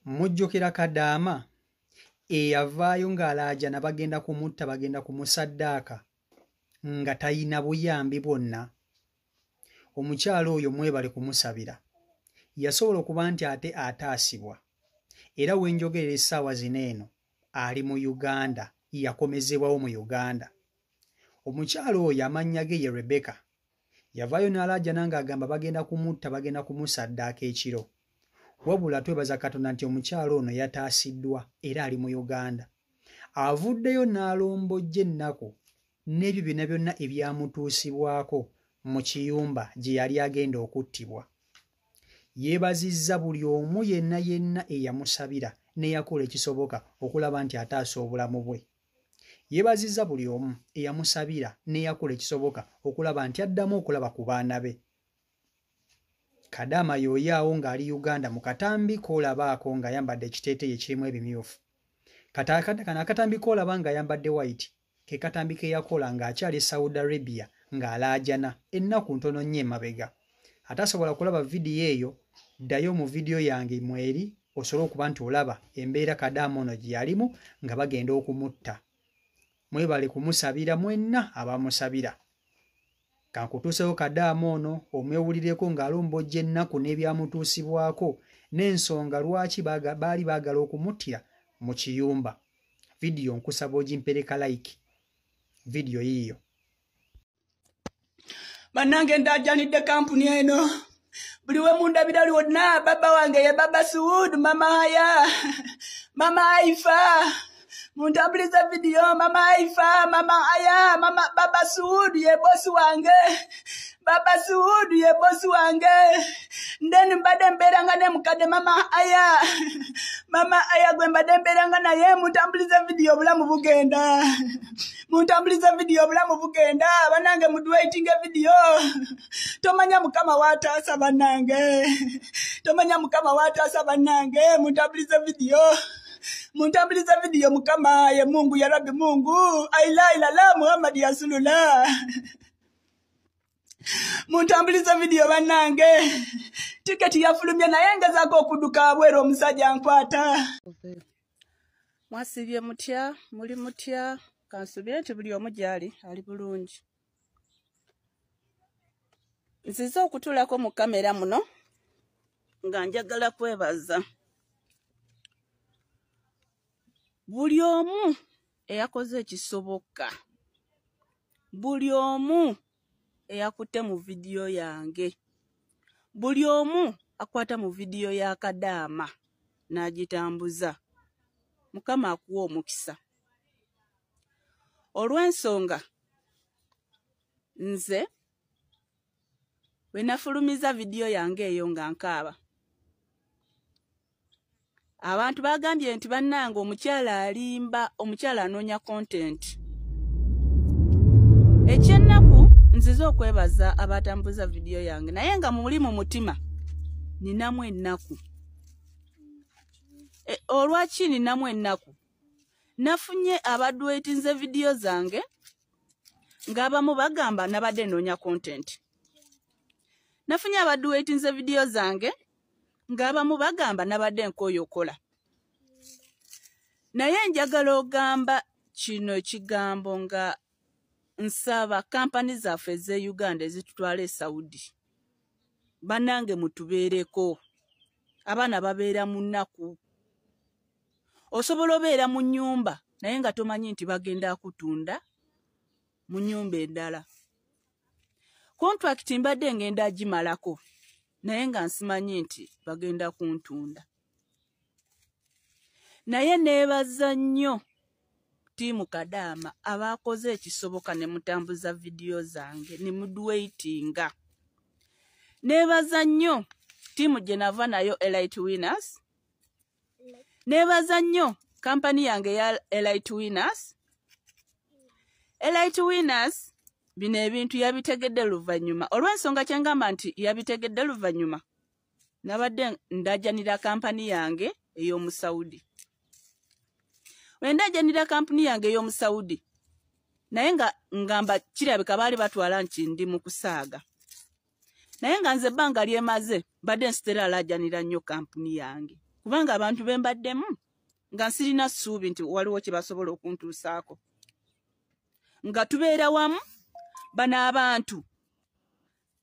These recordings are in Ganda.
Mujjukira Kadaama eyavaayo ng'alaajana bagenda kumutta bagenda kumusaddaaka nga tayina buyambi bwonna. Omukyalo oyo mwebale kumusabira. Yasobola okuba nti ate ataasibwa. Era wenjogerera essaawa zino eno ali mu Uganda, yakomezebwawo mu Uganda. Omukyalo oyo amannya ge ye Rebecca. Yavaayo n'alaajana ng'agamba bagenda kumutta bagenda kumusaddaaka ekiro. Wabula twebaza Katonda nti omukyalo ono yataasiddwa era ali mu Uganda. Avuddeyo n'alombojja ennaku n'ebyo byonna byonna ebyamutuusibwako mu kiyumba gye yali agenda okuttibwa. Yeebazizza buli omu yenna eyamusabira n'eyakola ekisoboka okulaba nti ataasa obulamu bwe. Yeebazizza buli omu eyamusabira n'eyakola ekisoboka okulaba nti addamu okulaba ku baana be. Kadaama y'oyaawo ng'ali Uganda mu katambi k'olabaako ng'ayambadde ekiteeteeyi ekirimu ebimyufu. Kano akatambi k'olaba ng'ayambadde white ke katambi ke yakola ng'akyali Saudi Arabia ng'alaajana ennaku ntono nnyo emabega. Atasobola kulaba vidiyo eyo, ddayo mu vidiyo yange mweri osobole okuba nti olaba embeera Kadaama ono gye yalimu nga bagenda okumutta. Mwebale kumusabira mwenna abamusabira. Kankutuusewo Kadaama ono omwewulireko ng'alombojja ennaku n'ebyamutuusibwako n'ensonga lwaki baali baagala okumuttira mu kiyumba. Vidiyo nkusaba ogimpereka like. Vidiyo yiyo. Bannange ndajjanidde kampuni eno. Buli we mundabira lyonna baba wange ye Baba Suud, Mama Aya, Mama Aifa. Muntambuliza vidiyo Mama Aifa, Mama Aya, Mama Baba Suud ye bosi wange. Baba Suud ye bosi wange. Ndeni mbadde mbeeranga ne mukadde Mama Aya. Mama Aya gwe mbadde mbeeranga naye muntambuliza vidiyo obulamu bugenda. Muntambuliza vidiyo obulamu bugenda. Bannange muduwaitinge vidiyo. Tomanya Mukama wataasa bannange. Tomanya Mukama wataasa bannange. Muntambuliza vidiyo. Muntambuliza vidiyo Mukama ye Mungu ya Rabbi Mungu. Aila ilala Muhammad ya Rasulullah. Muntambuliza vidiyo bannange. Tiketi yafulumye naye ngezaako okuduka bwero omusajja nkwata. Mwasibye mutya, muli mutya, kansubye nti buli omu gyali ali bulungi. Nzize okutulako mu kamera muno nga njagala kwebaza buli omu eyakoze ekisoboka, buli omu eyakutte mu vidiyo yange, buli omu akwata mu vidiyo ya Kadaama n'agitambuza. Mukama akuwa omukisa. Olw'ensonga nze bwe nafulumiza vidiyo yange eyo nga nkaaba, abantu bagambye nti bannange omukyala alimba, omukyala anoonya content. Ekyennaku nzize okwebaza abatambuza vidiyo yange naye nga muli mu mutima ninamu ennaku. Olwaki ninamu ennaku? Nafunye abaduwetinze vidiyo zange ng'abamu bagamba nabadde noonya content. Nafunye abaduwetinze vidiyo zange ng'abamu bagamba nabadde nkoyokola. Naye njagala ogamba kino ekigambo nga nsaba kampani zaffe ez'e Uganda ezitutwala e Saudi. Bannange mutubeereko. Abaana babeera mu nnaku. Osobola obeera mu nnyumba naye nga tomanyi nti bagenda kutunda mu nnyumba endala. Contract mbadde ngenda agimalako naye nga nsimanyi nti bagenda kuntunda. Naye neebaza nnyo tiimu Kadaama abakoze ekisoboka ne mutambuza vidiyo zange ne muduwaitinga. Neebaza nnyo tiimu gye nava nayo Elite Winners. Neebaza nnyo kampani yange ya Elite Winners. Elite Winners bino ebintu yabitegedde luvannyuma. Olw'ensonga kyengamba nti yabitegedde luvannyuma, nabadde ndajanira kampani yange ey'omu Saudi. Wendajanira kampani yange ey'omu Saudi naye nga ngamba kirabika baali batwala nti ndi mu kusaaga. Naye nga nze ebbanga lyemaze mbadde nsitera alajanira nnyo kampani yange. kubanga abantu bembaddemu nga nsirina ssuubi nti waliwo kye basobola okuntuusaako nga tubeera wamu bano abantu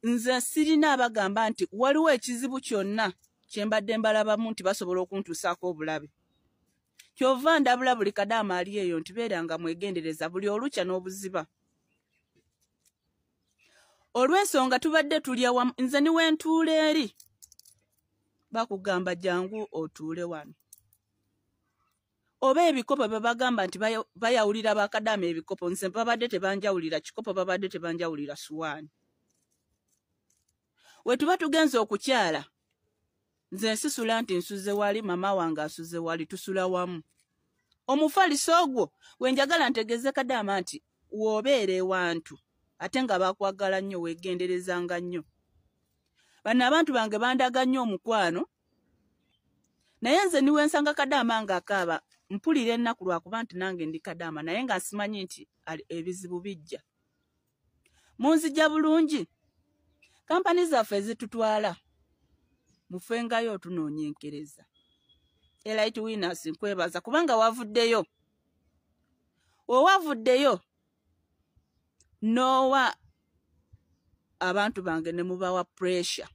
nze sirina abagamba nti waliwo ekizibu kyonna kye mbadde mbalabamu nti basobola okuntuusaako obulabe kyova ndabula buli Kadaama ali eyo nti beeranga mwegendereza buli olukya n'obuziba olw'ensonga tubadde tulya wamu nze niwe ntuula eri bakugamba jangu otuule wano oba ebikopo bye bagamba nti bayawulira ba Kadaama ebikopo nze babadde tebanjawulira kikopo babadde tebanjawulira suwaani we tuba tugenze okukyala nze nsisula nti nsuze wali mama wange asuze wali tusula wamu omufaliso ogwo we njagala ntegeze Kadaama nti woobeere wantu ate nga bakwagala nnyo weegenderezanga nnyo bano abantu bange bandaga nnyo omukwano naye nze niwe nsanga Kadaama nga akaaba mpulira ennaku lwakuba nti nange ndi Kadaama naye nga nsimanyi nti ebizibu bijja munzija bulungi kampani zaffe ezitutwala mufengayo tunoonyenkereza Elite Winners nkwebaza kubanga wavuddeyo wewavuddeyo nowa abantu bange ne mubawa pressure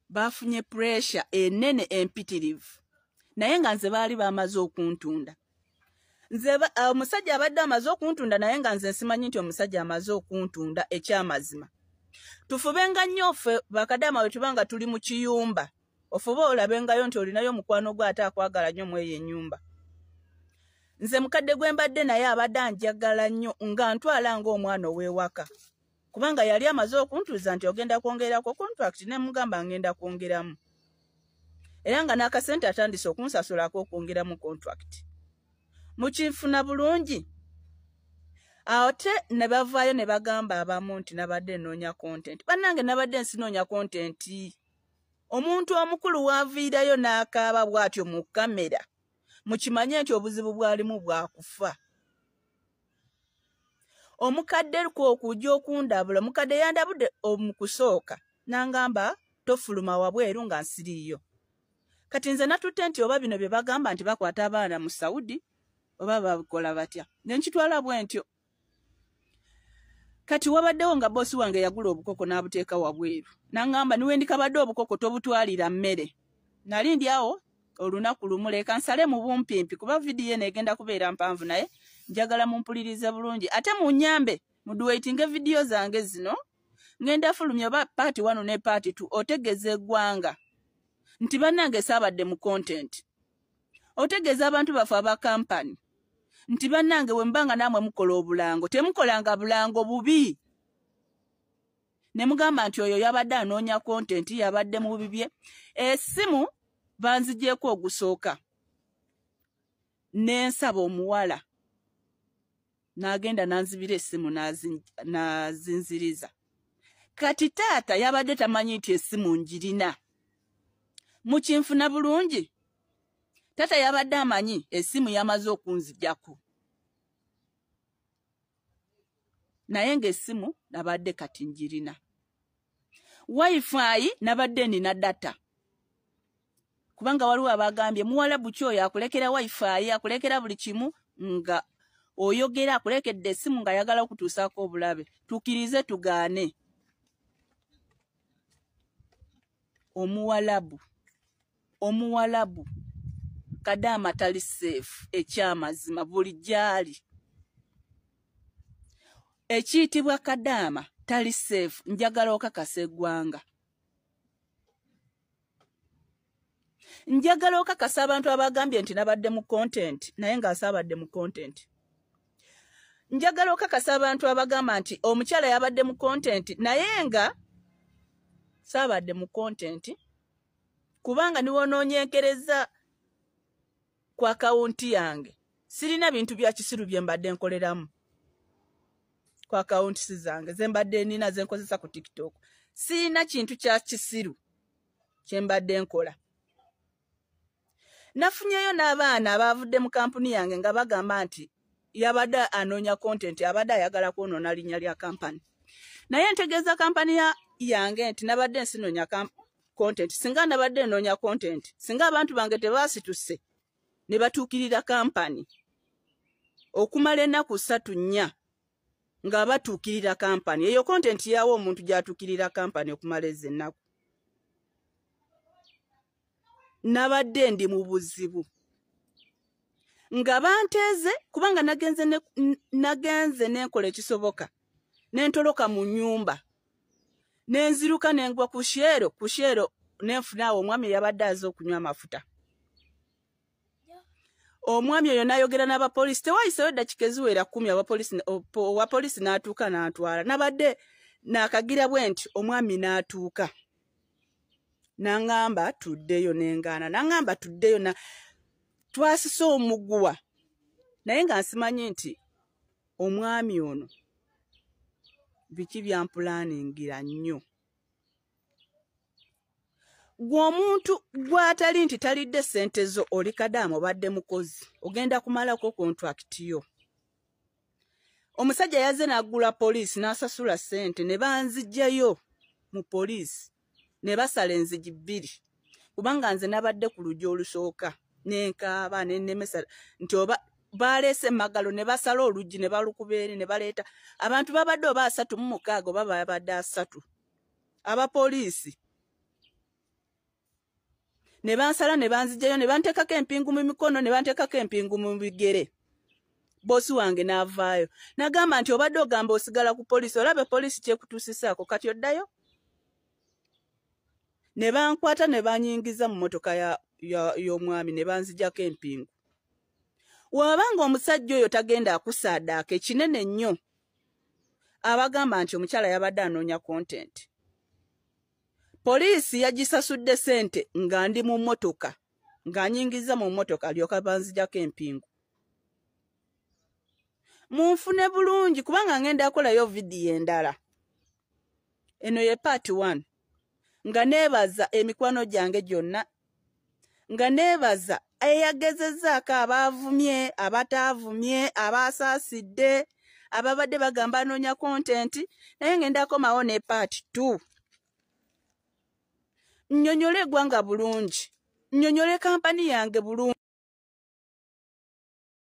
bafunye pressure enene empitirivu naye nga nze baali bamaze okuntunda nze omusajja abadde amaze okuntunda naye nga nze nsimanyi nti omusajja amaze okuntunda ekyamazima tufubenga nnyo ffe bakadaama bwe tubanga tuli mu kiyumba ofube olabengayo nti olinayo omukwano gwe ate akwagala nnyo mu eyo ennyumba nze mukadde gwe mbadde naye abadde anjagala nnyo nga ntwala ng'omwana ow'ewaka kubanga yali amaze okuntuuza nti ogenda kwongerako contract ne mugamba ngenda kwongeramu era nga n'akasente atandise okunsasulako okwongeramu contract mukinfuna bulungi ate ne bavaayo ne bagamba abamu nti nabadde nnoonya content bannange nabadde nsinoonya content omuntu omukulu waaviirayo n'akaaba bw'atyo mu kamera mukimanye nti obuzibu bwalimu bwakufa omukadde okujja okundabula omukadde yandabudde omukusooka nangamba tofuluma wabweru nga nsiriiyo kati nze natutte nti oba bino bye bagamba nti bakwata abaana mu Saudi oba babikola batya nenkitwala bwe ntyo kati wabaddewo nga bosi wange yagula obukoko n'abuteeka wabweru nangamba niwe ndikabadde obukoko tobutwalira mmere nali ndi awo olunaku lumu leka nsale mu bumpimpi kuba vidiyo negenda kubeera mpanvu naye njagala mumpulirize bulungi ate munyambe muduwaitinge vidiyo zange zino ngenda fulumya oba paati 1 ne paati 2 otegeze eggwanga nti bannange saabadde mu content otegeze abantu bafe aba kampani nti bannange we mbanga namwe mukola obulango temukolanga bulango bubi ne mugamba nti oyo yabadde anoonya content yabadde mu bibye esimu banzigyeko ogusooka n'ensaba omuwala n'agenda nanzibira essimu nazinziriza kati taata yabadde tamanyi nti essimu njirina mukinfuna bulungi taata yabadde amanyi essimu yamaze okunzijjako naye ng'essimu nabadde kati njirina wifi nabadde nina data kubanga waliwo abagambye muwala buki oyo akulekera wifi akulekera buli kimu nga oyogera akulekedde essimu nga yagala okutuusaako obulabe tukirize tugaane omuwalabu Kadaama tali safe ekyamazima buli gyali ekiyitibwa Kadaama tali safe njagala okakasa eggwanga njagala okakasa abantu abagambye nti nabadde mu content naye nga asaabadde mu content njagala okakasa abantu abagamba nti omukyala yabadde mu content naye nga saabadde mu content kubanga niwo noonyenkereza ku akawunti yange sirina bintu bya kisiru bye mbadde nkoleramu ku akawunti zange ze mbadde nina ze nkozesa ku TikTok sirina kintu kya kisiru kye mbadde nkola nafunyeyo n'abaana abavudde mu kampuni yange nga bagamba nti yabadde anoonya content abadde ayagala kwonoona linnya lya kampani naye ntegeeza kampani yange nti nabadde nsinoonya content singa nabadde noonya content singa abantu bange tebasituse ne batuukirira kampani okumala ennaku 3-4 nga batuukirira kampani eyo content yawo omuntu gyatuukirira kampani okumala ezo ennaku nabadde ndi mu buzibu nga banteeze kubanga nagenze nenkola ekisoboka nentoloka mu nyumba nenziruka nengwa ku shero nenfunaawo omwami yabadde aze okunywa amafuta omwami oyo nayogera n'abapoliisi tewayiseyo eddakiika eziwera 10 owapoliisi n'atuuka n'antwala nabadde nakagira bwe nti omwami n'atuuka nangamba tuddeyo nengaana nangamba tuddeyo na twasise omuguwa naye nga nsimanyi nti omwami ono biki byampulaningira nnyo gw'omuntu gw'atali nti talidde ssente zo oli kadaamu obadde mukozi ogenda kumalako kontrakiti yo omusajja yazze n'aggula poliisi n'asasula ssente ne banzijjayo mu poliisi ne basala enzigi 2 kubanga nze nabadde ku luggi olusooka nenkaaba nennemesa nti oba baleese emagalo ne basala oluggi ne balukuba eri ne baleeta abantu babadde oba 36 oba babadde 3 abapoliisi ne bansala ne banzijjayo ne banteekako empingu mu mikono ne banteekako empingu mu bigere bosi wange n'avaayo nagamba nti obadde ogamba osigala ku poliisi olabe poliisi kyekutuusisaako kati oddayo ne bankwata ne banyingiza mu motoka y'omwami ne banzijjako empingu wabanga omusajja oyo tagenda akusaadaaka ekinene nnyo abagamba nti omukyala yabadde anoonya content poliisi yagisasudde ssente nga ndi mu mmotoka ng'anyingiza mu mmotoka alyoka banzijjako empingu munfune bulungi kubanga ngenda akolayo vidiyo endala eno ye part 1 nga neebaza emikwano gyange gyonna nga neebaza eyagezezzaako abaavumye abataavumye abaasaasidde ababadde bagamba anoonya content naye ngenda akomawo ne part 2 nnyonnyole eggwanga bulungi nnyonnyole kampani yange bulungi